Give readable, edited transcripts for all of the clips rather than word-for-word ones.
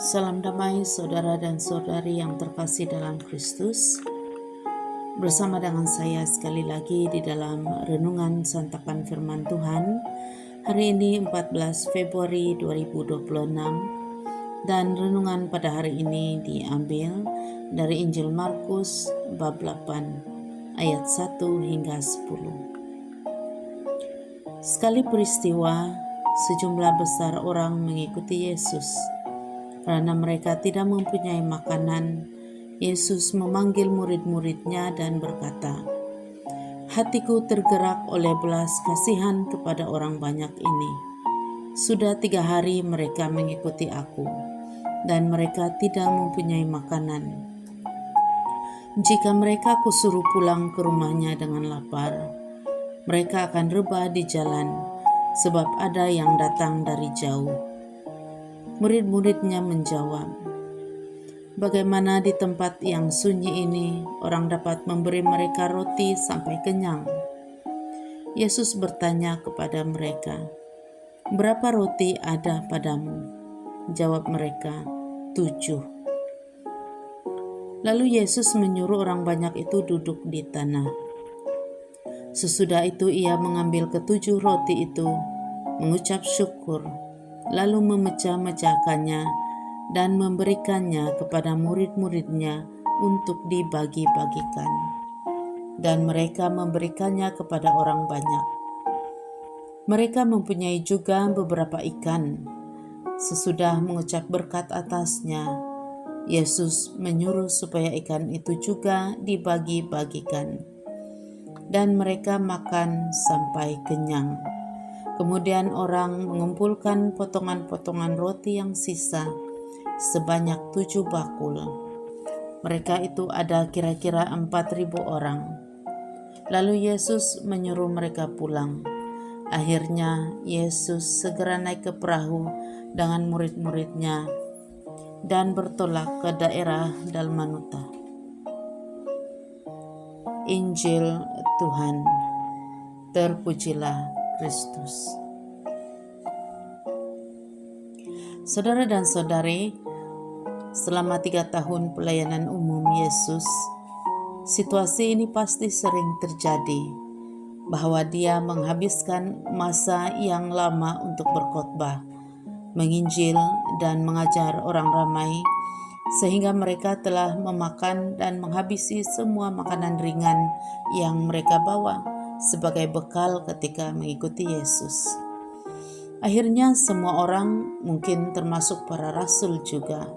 Salam damai saudara dan saudari yang terkasih dalam Kristus. Bersama dengan saya sekali lagi di dalam renungan santapan firman Tuhan. Hari ini 14 Februari 2026 dan renungan pada hari ini diambil dari Injil Markus bab 8 ayat 1 hingga 10. Sekali peristiwa, sejumlah besar orang mengikuti Yesus. Karena mereka tidak mempunyai makanan, Yesus memanggil murid-muridnya dan berkata, "Hatiku tergerak oleh belas kasihan kepada orang banyak ini. Sudah 3 hari mereka mengikuti aku, dan mereka tidak mempunyai makanan. Jika mereka kusuruh pulang ke rumahnya dengan lapar, mereka akan rebah di jalan, sebab ada yang datang dari jauh." Murid-muridnya menjawab, "Bagaimana di tempat yang sunyi ini orang dapat memberi mereka roti sampai kenyang?" Yesus bertanya kepada mereka, "Berapa roti ada padamu?" Jawab mereka, 7. Lalu Yesus menyuruh orang banyak itu duduk di tanah. Sesudah itu ia mengambil ke-7 roti itu, mengucap syukur, lalu memecah-mecahkannya dan memberikannya kepada murid-muridnya untuk dibagi-bagikan. Dan mereka memberikannya kepada orang banyak. Mereka mempunyai juga beberapa ikan. Sesudah mengucap berkat atasnya, Yesus menyuruh supaya ikan itu juga dibagi-bagikan. Dan mereka makan sampai kenyang. Kemudian orang mengumpulkan potongan-potongan roti yang sisa sebanyak 7 bakul. Mereka itu ada kira-kira 4.000 orang. Lalu Yesus menyuruh mereka pulang. Akhirnya Yesus segera naik ke perahu dengan murid-muridnya dan bertolak ke daerah Dalmanuta. Injil Tuhan. Terpujilah Kristus. Saudara dan saudari, selama 3 tahun pelayanan umum Yesus, situasi ini pasti sering terjadi, bahwa dia menghabiskan masa yang lama untuk berkhotbah, menginjil dan mengajar orang ramai, sehingga mereka telah memakan dan menghabisi semua makanan ringan yang mereka bawa sebagai bekal ketika mengikuti Yesus. Akhirnya semua orang, mungkin termasuk para rasul juga,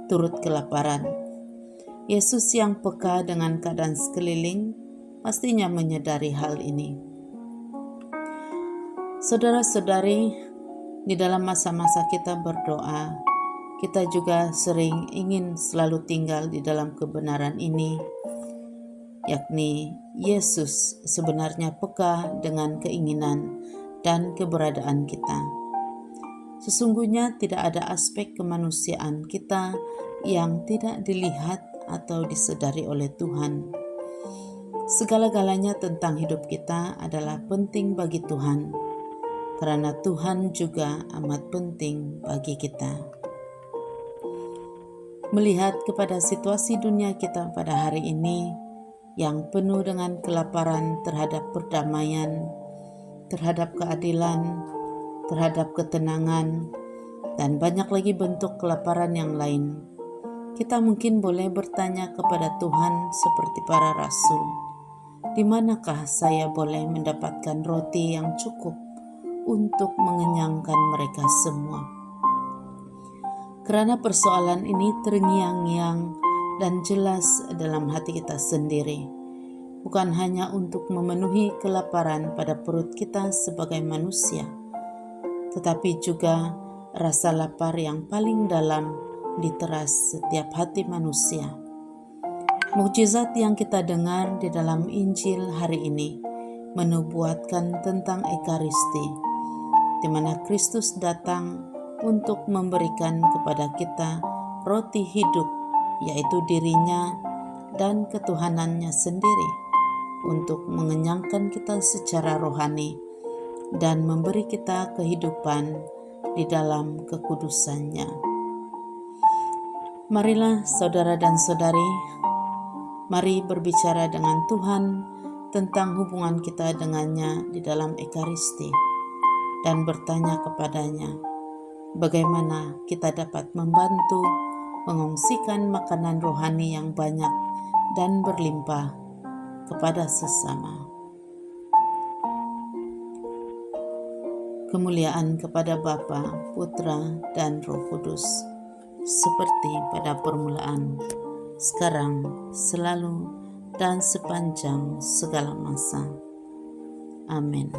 turut kelaparan. Yesus yang peka dengan keadaan sekeliling pastinya menyadari hal ini. Saudara-saudari, di dalam masa-masa kita berdoa, kita juga sering ingin selalu tinggal di dalam kebenaran ini, yakni Yesus sebenarnya peka dengan keinginan dan keberadaan kita. Sesungguhnya tidak ada aspek kemanusiaan kita yang tidak dilihat atau disadari oleh Tuhan. Segala-galanya tentang hidup kita adalah penting bagi Tuhan, karena Tuhan juga amat penting bagi kita. Melihat kepada situasi dunia kita pada hari ini, yang penuh dengan kelaparan terhadap perdamaian, terhadap keadilan, terhadap ketenangan, dan banyak lagi bentuk kelaparan yang lain. Kita mungkin boleh bertanya kepada Tuhan seperti para rasul, "Di manakah saya boleh mendapatkan roti yang cukup untuk mengenyangkan mereka semua?" Karena persoalan ini terngiang-ngiang dan jelas dalam hati kita sendiri, bukan hanya untuk memenuhi kelaparan pada perut kita sebagai manusia, tetapi juga rasa lapar yang paling dalam diteras setiap hati manusia. Mukjizat yang kita dengar di dalam Injil hari ini menubuatkan tentang Ekaristi, di mana Kristus datang untuk memberikan kepada kita roti hidup, yaitu dirinya dan ketuhanannya sendiri, untuk mengenyangkan kita secara rohani dan memberi kita kehidupan di dalam kekudusannya. Marilah saudara dan saudari, mari berbicara dengan Tuhan tentang hubungan kita dengannya di dalam Ekaristi dan bertanya kepadanya bagaimana kita dapat membantu mengungsikan makanan rohani yang banyak dan berlimpah kepada sesama. Kemuliaan kepada Bapa, Putra, dan Roh Kudus, seperti pada permulaan, sekarang, selalu, dan sepanjang segala masa. Amin.